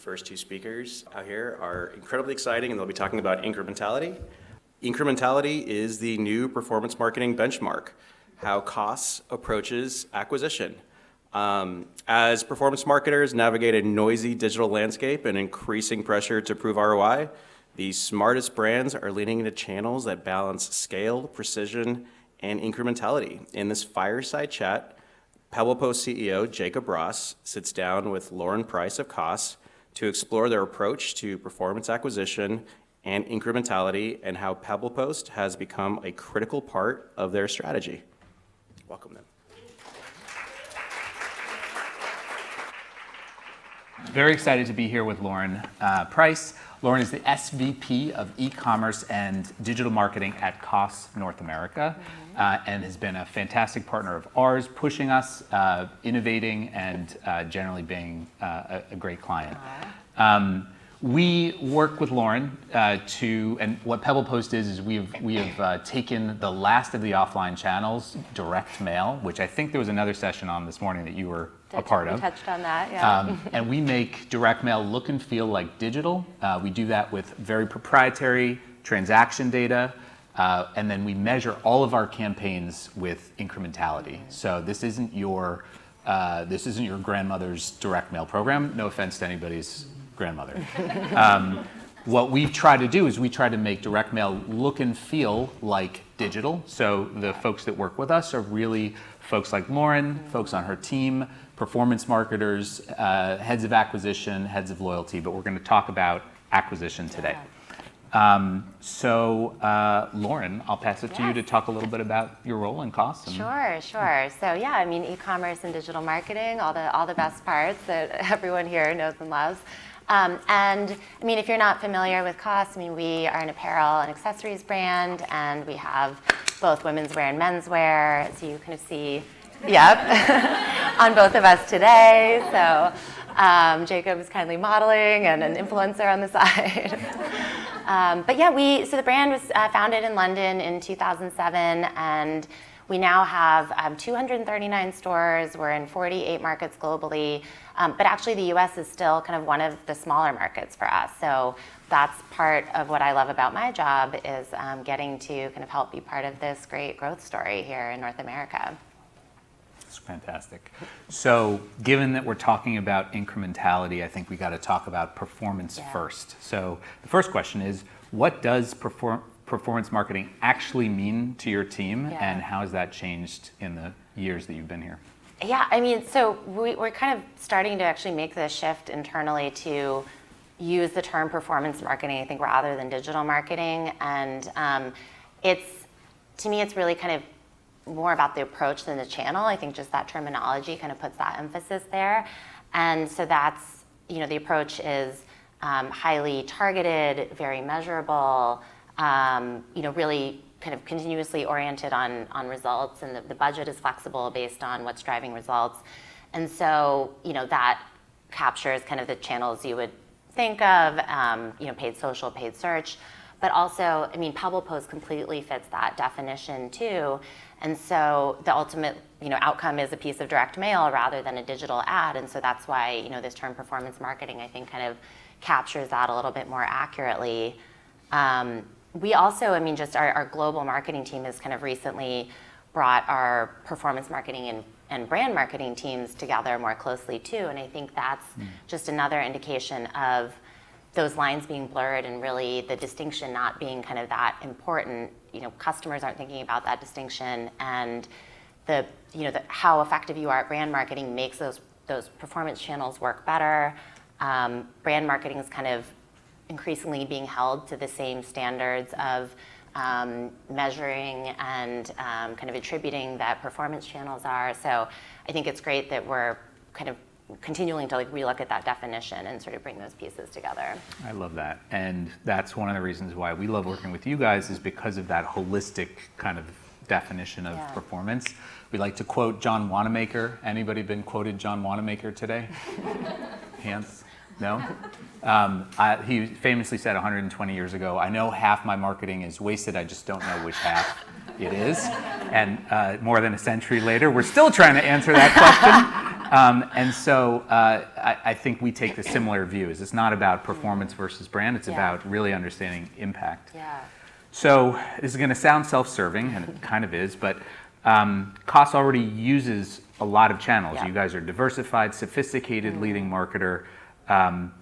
first two speakers out here are incredibly exciting, and they'll be talking about incrementality. Incrementality is the new performance marketing benchmark, how COS approaches acquisition. As performance marketers navigate a noisy digital landscape and increasing pressure to prove ROI, the smartest brands are leaning into channels that balance scale, precision, and incrementality. In this fireside chat, PebblePost CEO Jacob Ross sits down with Lauren Price of COS to explore their approach to performance acquisition and incrementality and how PebblePost has become a critical part of their strategy. Welcome them. Very excited to be here with Lauren Price. Lauren is the SVP of Ecommerce and Digital Marketing at COS North America, and has been a fantastic partner of ours, pushing us, innovating, and generally being a great client. We work with Lauren and what PebblePost is we have taken the last of the offline channels, direct mail, which I think there was another session on this morning that you were a part of. We touched on that, yeah. And we make direct mail look and feel like digital. We do that with very proprietary transaction data, and then we measure all of our campaigns with incrementality. So this isn't your grandmother's direct mail program. No offense to anybody's grandmother. What we try to do is we try to make direct mail look and feel like digital. So the folks that work with us are really folks like Lauren, folks on her team, performance marketers, heads of acquisition, heads of loyalty, but we're going to talk about acquisition today. Lauren, I'll pass it to you to talk a little bit about your role in COS. Sure. So yeah, I mean, e-commerce and digital marketing, all the best parts that everyone here knows and loves. And I mean, if you're not familiar with COS, I mean, we are an apparel and accessories brand, and we have both women's wear and men's wear, so you kind of see, on both of us today. So Jacob is kindly modeling and an influencer on the side. But yeah, so the brand was founded in London in 2007, and we now have 239 stores. We're in 48 markets globally, but actually the US is still kind of one of the smaller markets for us. So that's part of what I love about my job is getting to kind of help be part of this great growth story here in North America. That's fantastic. So given that we're talking about incrementality, I think we got to talk about performance first. So the first question is, what does performance marketing actually mean to your team, and how has that changed in the years that you've been here? Yeah, I mean, so we're kind of starting to actually make this shift internally to use the term performance marketing, I think, rather than digital marketing. And to me, it's really kind of more about the approach than the channel. I think just that terminology kind of puts that emphasis there. And so that's, the approach is highly targeted, very measurable, really kind of continuously oriented on results, and the budget is flexible based on what's driving results. And so, that captures kind of the channels you would think of, paid social, paid search, but also, I mean, PebblePost completely fits that definition too. And so the ultimate, outcome is a piece of direct mail rather than a digital ad. And so that's why, this term performance marketing, I think, kind of captures that a little bit more accurately. We also, I mean, just our global marketing team has kind of recently brought our performance marketing and brand marketing teams together more closely too. And I think that's just another indication of those lines being blurred and really the distinction not being kind of that important. Customers aren't thinking about that distinction, and how effective you are at brand marketing makes those performance channels work better. Brand marketing is kind of increasingly being held to the same standards of measuring and kind of attributing that performance channels are. So I think it's great that we're kind of continuing to relook at that definition and sort of bring those pieces together. I love that. And that's one of the reasons why we love working with you guys, is because of that holistic kind of definition of performance. We like to quote John Wanamaker. Anybody been quoted John Wanamaker today? Hands? No? He famously said 120 years ago, "I know half my marketing is wasted, I just don't know which half it is." And more than a century later, we're still trying to answer that question. And so I think we take the similar view. Is it's not about performance versus brand. It's about really understanding impact. Yeah. So this is going to sound self-serving, and it kind of is, but COS already uses a lot of channels. Yeah. You guys are diversified, sophisticated leading marketer.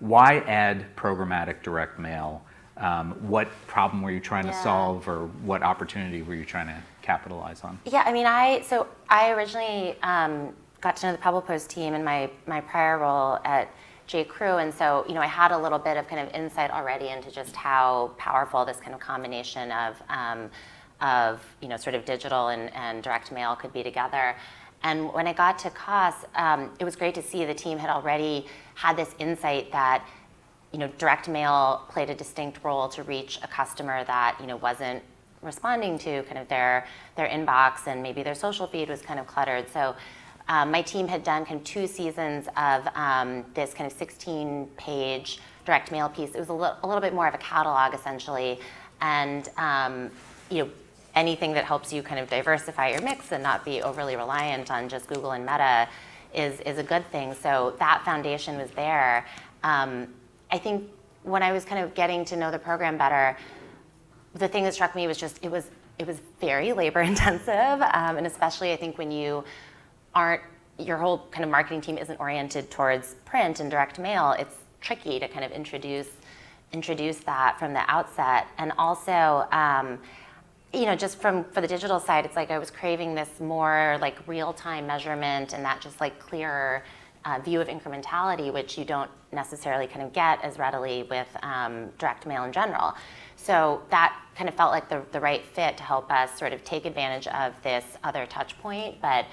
Why add programmatic direct mail? What problem were you trying to solve, or what opportunity were you trying to capitalize on? Yeah, I mean, I originally got to know the PebblePost team in my prior role at J.Crew, and so I had a little bit of kind of insight already into just how powerful this kind of combination of sort of digital and direct mail could be together. And when I got to COS, it was great to see the team had already had this insight that direct mail played a distinct role to reach a customer that wasn't responding to kind of their inbox, and maybe their social feed was kind of cluttered. So my team had done kind of 2 seasons of this kind of 16-page direct mail piece. It was a little bit more of a catalog, essentially, and anything that helps you kind of diversify your mix and not be overly reliant on just Google and Meta is a good thing. So that foundation was there. I think when I was kind of getting to know the program better, the thing that struck me was just it was very labor intensive, and especially I think when you aren't, your whole kind of marketing team isn't oriented towards print and direct mail, it's tricky to kind of introduce that from the outset. And also just for the digital side, it's like I was craving this more like real-time measurement and that just like clearer view of incrementality, which you don't necessarily kind of get as readily with direct mail in general. So that kind of felt like the right fit to help us sort of take advantage of this other touch point, but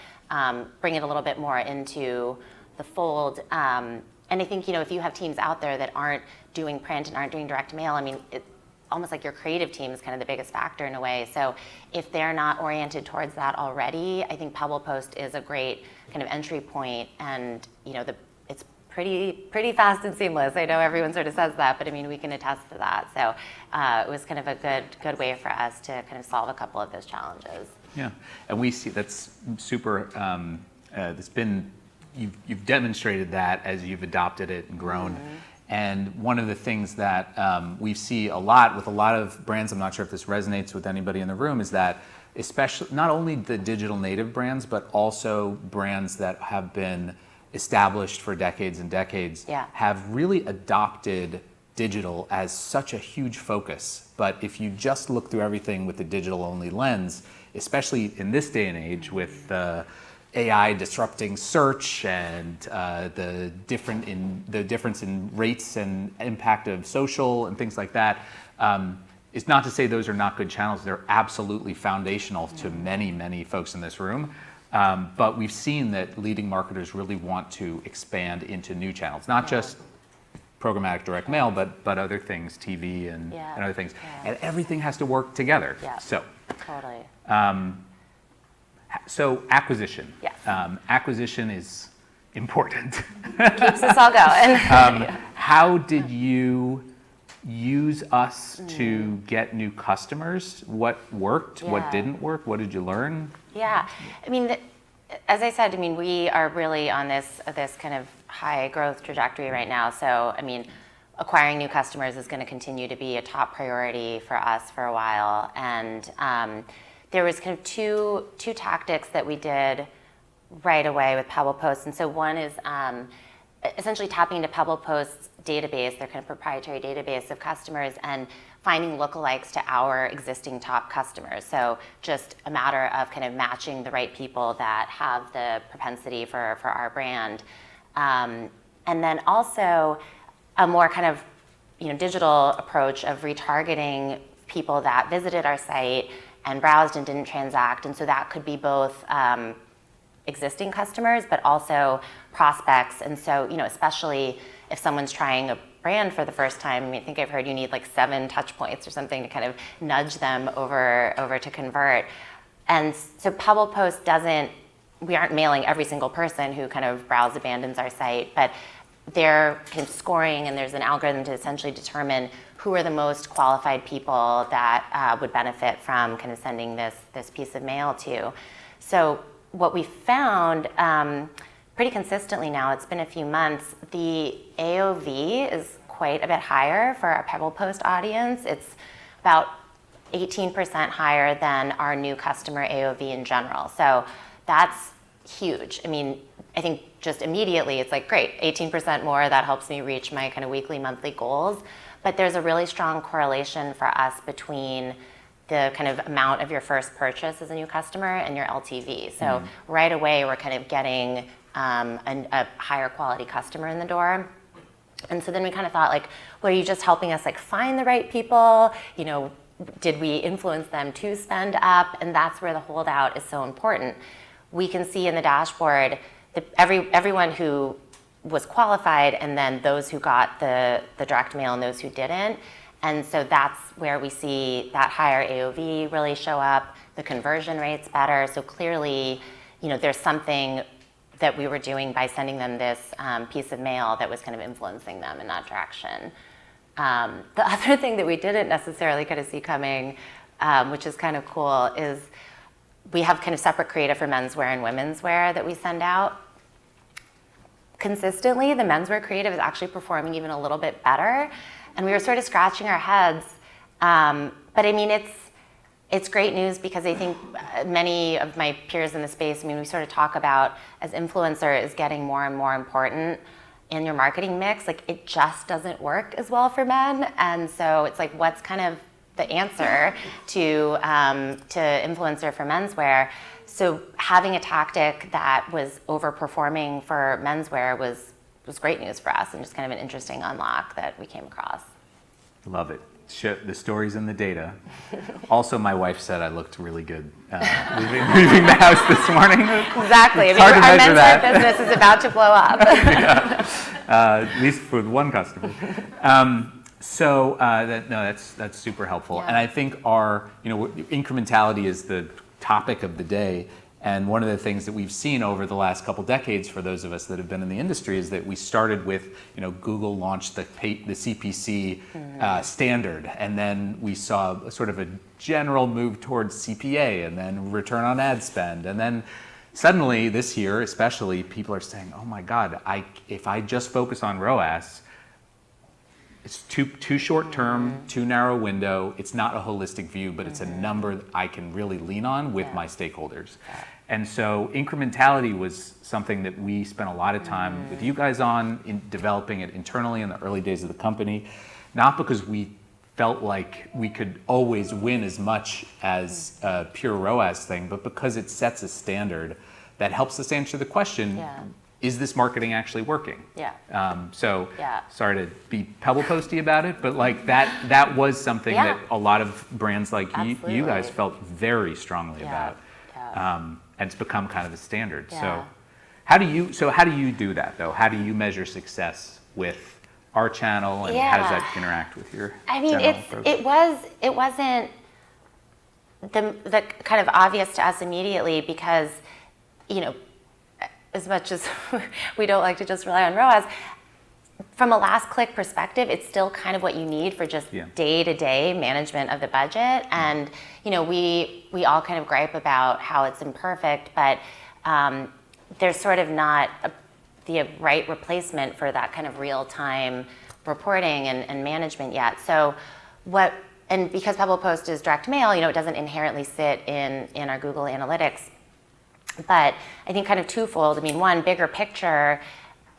bring it a little bit more into the fold. And I think, if you have teams out there that aren't doing print and aren't doing direct mail, I mean, it's almost like your creative team is kind of the biggest factor in a way. So if they're not oriented towards that already, I think PebblePost is a great kind of entry point, and it's pretty fast and seamless. I know everyone sort of says that, but I mean, we can attest to that. So it was kind of a good way for us to kind of solve a couple of those challenges. Yeah, and we see that's super. It's been you've demonstrated that as you've adopted it and grown. Mm-hmm. And one of the things that we see a lot with a lot of brands, I'm not sure if this resonates with anybody in the room, is that especially not only the digital native brands, but also brands that have been established for decades and decades have really adopted digital as such a huge focus. But if you just look through everything with the digital only lens, especially in this day and age with AI disrupting search and the difference in rates and impact of social and things like that, it's not to say those are not good channels. They're absolutely foundational to many folks in this room. But we've seen that leading marketers really want to expand into new channels, not just programmatic direct mail, but other things, TV and other things. Yeah. And everything has to work together. Yeah. So totally. So acquisition. Yes. Acquisition is important. Keeps us all going. How did you use us to get new customers? What worked? What didn't work? What did you learn? Yeah, I mean, as I said, I mean, we are really on this kind of high growth trajectory right now. So, I mean, acquiring new customers is going to continue to be a top priority for us for a while. And there was kind of two tactics that we did right away with PebblePost. And so one is essentially tapping into PebblePost's database, their kind of proprietary database of customers, and finding lookalikes to our existing top customers. So just a matter of kind of matching the right people that have the propensity for our brand. And then also a more kind of digital approach of retargeting people that visited our site and browsed and didn't transact. And so that could be both existing customers, but also prospects. And so, especially if someone's trying a brand for the first time, I mean, I think I've heard you need like 7 touch points or something to kind of nudge them over to convert. And so PebblePost we aren't mailing every single person who kind of abandons our site, but they're kind of scoring, and there's an algorithm to essentially determine who are the most qualified people that would benefit from kind of sending this piece of mail to. So what we found pretty consistently now, it's been a few months, the AOV is quite a bit higher for our PebblePost audience. It's about 18% higher than our new customer AOV in general. So that's huge. I mean, I think just immediately it's like, great, 18% more, that helps me reach my kind of weekly, monthly goals. But there's a really strong correlation for us between the kind of amount of your first purchase as a new customer and your LTV. So right away, we're kind of getting a higher quality customer in the door. And so then we kind of thought, like, well, are you just helping us like find the right people? You know, did we influence them to spend up? And that's where the holdout is so important. We can see in the dashboard that everyone who was qualified, and then those who got the direct mail and those who didn't. And so that's where we see that higher AOV really show up, the conversion rate's better. So clearly, you know, there's something that we were doing by sending them this piece of mail that was kind of influencing them in that direction. The other thing that we didn't necessarily kind of see coming, which is kind of cool, is we have kind of separate creative for menswear and womenswear that we send out. Consistently, the menswear creative is actually performing even a little bit better. And we were sort of scratching our heads. But I mean, it's great news because I think many of my peers in the space, I mean, we sort of talk about as influencer is getting more and more important in your marketing mix, like it just doesn't work as well for men. And so it's like, what's kind of the answer to influencer for menswear? So having a tactic that was overperforming for menswear was great news for us and just kind of an interesting unlock that we came across. Love it. The stories and the data. Also, my wife said I looked really good leaving the house this morning. Exactly. I mean, our menswear business is about to blow up. At least for one customer. That's super helpful. Yeah. And I think our, incrementality is the topic of the day. And one of the things that we've seen over the last couple decades for those of us that have been in the industry is that we started with, Google launched the CPC standard, and then we saw sort of a general move towards CPA, and then return on ad spend, and then suddenly this year, especially, people are saying, "Oh my God, if I just focus on ROAS, it's too short term, too narrow window. It's not a holistic view, but it's a number that I can really lean on with my stakeholders." And so incrementality was something that we spent a lot of time with you guys on, in developing it internally in the early days of the company, not because we felt like we could always win as much as a pure ROAS thing, but because it sets a standard that helps us answer the question, is this marketing actually working? Sorry to be PebblePosty about it, but like that was something that a lot of brands like you guys felt very strongly about. And it's become kind of a standard. Yeah. So how do you do that though? How do you measure success with our channel, and how does that interact with your general approach? It wasn't the kind of obvious to us immediately because, as much as we don't like to just rely on ROAS, from a last click perspective, it's still kind of what you need for just day-to-day management of the budget. And, we all kind of gripe about how it's imperfect, but there's sort of not the right replacement for that kind of real-time reporting and management yet. So and because PebblePost is direct mail, it doesn't inherently sit in our Google Analytics. But I think kind of twofold. I mean, one, bigger picture,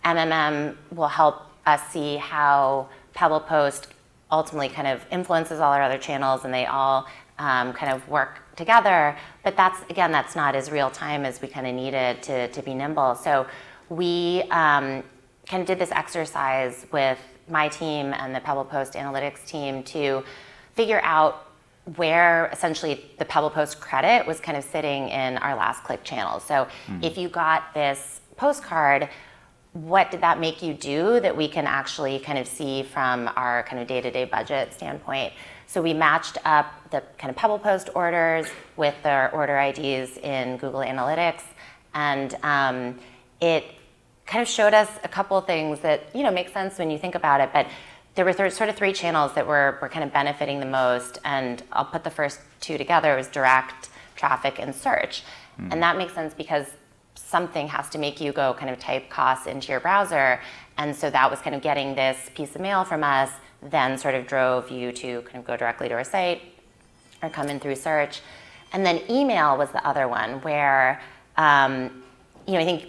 MMM will help us see how PebblePost ultimately kind of influences all our other channels, and they all kind of work together. But that's not as real time as we kind of needed to be nimble. So we kind of did this exercise with my team and the PebblePost analytics team to figure out where essentially the PebblePost credit was kind of sitting in our last click channels. So if you got this postcard, what did that make you do that we can actually kind of see from our kind of day-to-day budget standpoint? So we matched up the kind of PebblePost orders with their order IDs in Google Analytics, and it kind of showed us a couple of things that make sense when you think about it. But there were sort of three channels that were kind of benefiting the most, and I'll put the first two together. It was direct traffic and search, and that makes sense because something has to make you go kind of type costs into your browser. And so that was kind of getting this piece of mail from us, then sort of drove you to kind of go directly to our site or come in through search. And then email was the other one where, I think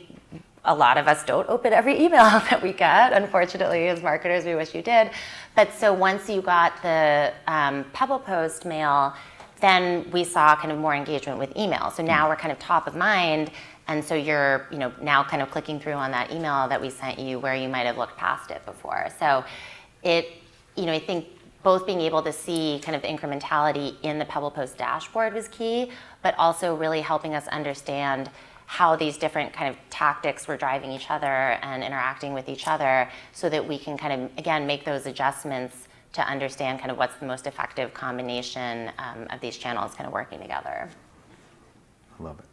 a lot of us don't open every email that we get. Unfortunately, as marketers, we wish you did. But so once you got the PebblePost mail, then we saw kind of more engagement with email. So now we're kind of top of mind. And so you're, now kind of clicking through on that email that we sent you where you might have looked past it before. So I think both being able to see kind of the incrementality in the PebblePost dashboard was key, but also really helping us understand how these different kind of tactics were driving each other and interacting with each other so that we can kind of, again, make those adjustments to understand kind of what's the most effective combination of these channels kind of working together. I love it.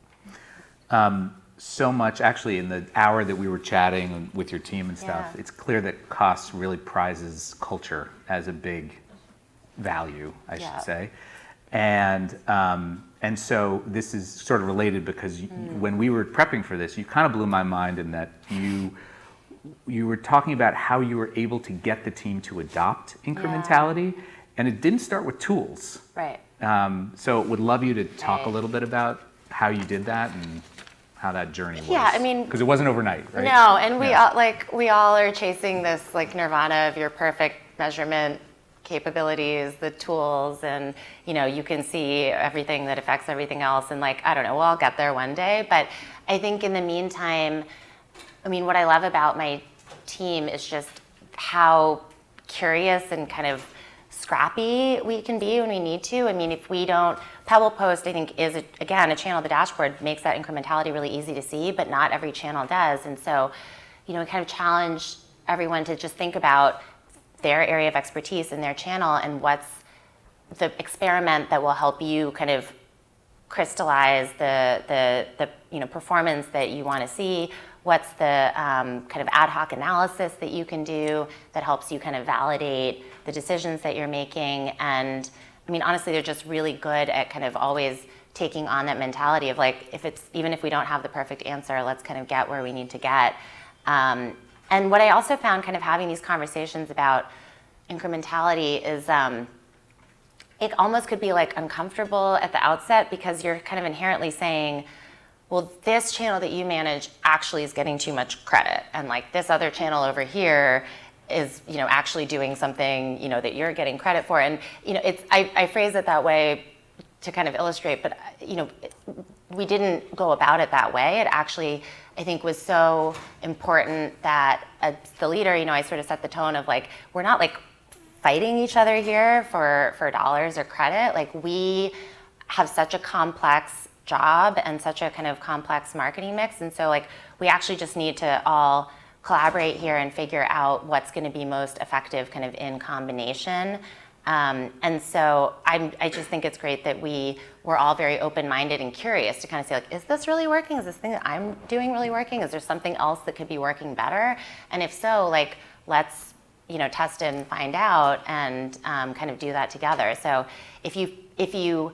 So much, actually, in the hour that we were chatting with your team and stuff, it's clear that COS really prizes culture as a big value, I should say. And so this is sort of related because when we were prepping for this, you kind of blew my mind in that you were talking about how you were able to get the team to adopt incrementality, and it didn't start with tools. Right. So would love you to talk a little bit about how you did that and how that journey was. Yeah, I mean, because it wasn't overnight, right? No, and we all are chasing this like nirvana of your perfect measurement capabilities, the tools, and you can see everything that affects everything else, and I don't know, we'll all get there one day. But I think in the meantime, what I love about my team is just how curious and kind of scrappy we can be when we need to. If we don't, PebblePost I think is again a channel. The dashboard makes that incrementality really easy to see, but not every channel does. And so, we kind of challenge everyone to just think about their area of expertise in their channel and what's the experiment that will help you kind of crystallize the performance that you want to see. What's the kind of ad hoc analysis that you can do that helps you kind of validate the decisions that you're making. And honestly, they're just really good at kind of always taking on that mentality of even if we don't have the perfect answer, let's kind of get where we need to get. And what I also found kind of having these conversations about incrementality is it almost could be uncomfortable at the outset because you're kind of inherently saying, well, this channel that you manage actually is getting too much credit. And this other channel over here is, actually doing something, that you're getting credit for. And, I phrase it that way to kind of illustrate, but, we didn't go about it that way. It actually, I think, was so important that as the leader, I sort of set the tone of we're not fighting each other here for dollars or credit. We have such a complex job and such a kind of complex marketing mix. And so we actually just need to all collaborate here and figure out what's going to be most effective kind of in combination. And so I just think it's great that we're all very open-minded and curious to kind of say, is this really working? Is this thing that I'm doing really working? Is there something else that could be working better? And if so, let's test and find out and kind of do that together. So if you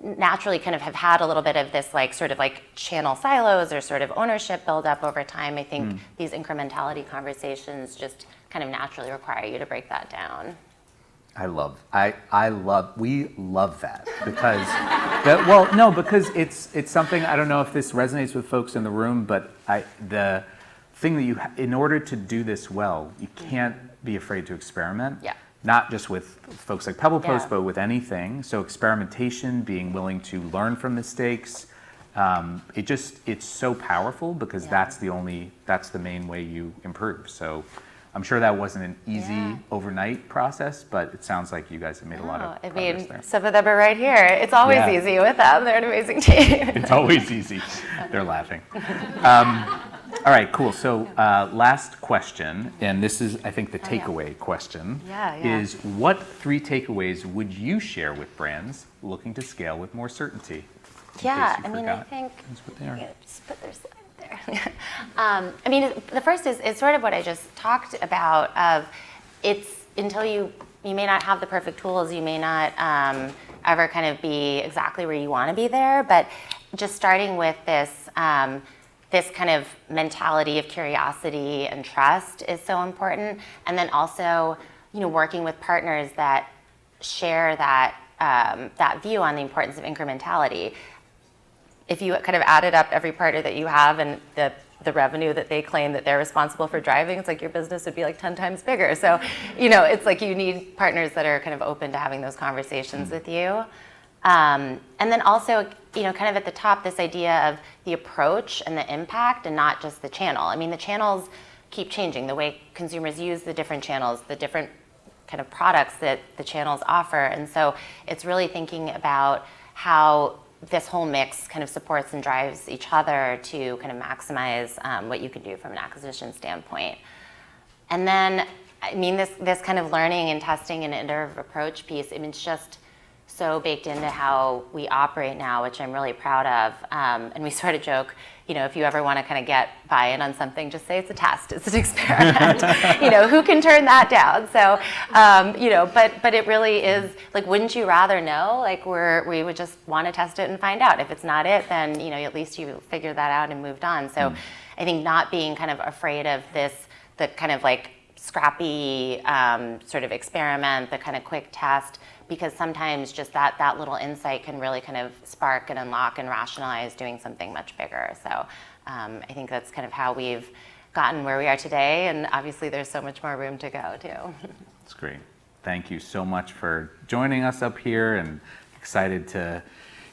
naturally kind of have had a little bit of this sort of channel silos or sort of ownership build up over time, I think these incrementality conversations just kind of naturally require you to break that down. We love that because, because it's something, I don't know if this resonates with folks in the room, but the thing that in order to do this well, you can't be afraid to experiment. Yeah. Not just with folks like PebblePost, but with anything. So experimentation, being willing to learn from mistakes, it's so powerful because that's the main way you improve. So I'm sure that wasn't an easy overnight process, but it sounds like you guys have made a lot of progress there. Some of them are right here. It's always easy with them. They're an amazing team. It's always easy. They're laughing. All right, cool. So last question, and this is, I think, the takeaway question, is what 3 takeaways would you share with brands looking to scale with more certainty? I think, that's what they are. Just put their slide there. The first is sort of what I just talked about of it's until you may not have the perfect tools, you may not ever kind of be exactly where you want to be there, but just starting with this this kind of mentality of curiosity and trust is so important. And then also, working with partners that share that view on the importance of incrementality. If you kind of added up every partner that you have and the revenue that they claim that they're responsible for driving, it's like your business would be like 10 times bigger. So, it's like you need partners that are kind of open to having those conversations with you. And then also, kind of at the top, this idea of the approach and the impact and not just the channel. I mean, the channels keep changing, the way consumers use the different channels, the different kind of products that the channels offer. And so it's really thinking about how this whole mix kind of supports and drives each other to kind of maximize what you can do from an acquisition standpoint. And then, I mean, this kind of learning and testing and iterative approach piece, I mean, it's just so baked into how we operate now, which I'm really proud of. And we sort of joke, if you ever want to kind of get buy-in on something, just say it's a test, it's an experiment. Who can turn that down? So, but it really is, like, wouldn't you rather know? Like, we would just want to test it and find out. If it's not it, then, at least you figured that out and moved on. So I think not being kind of afraid of the kind of like scrappy sort of experiment, the kind of quick test, because sometimes just that little insight can really kind of spark and unlock and rationalize doing something much bigger. So I think that's kind of how we've gotten where we are today, and obviously there's so much more room to go too. That's great. Thank you so much for joining us up here, and excited to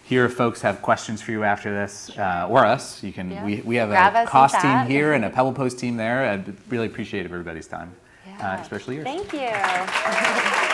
hear if folks have questions for you after this, or us. You can. Yeah. We have a COS team here and a PebblePost team there. I'd really appreciate everybody's time, especially yours. Thank you.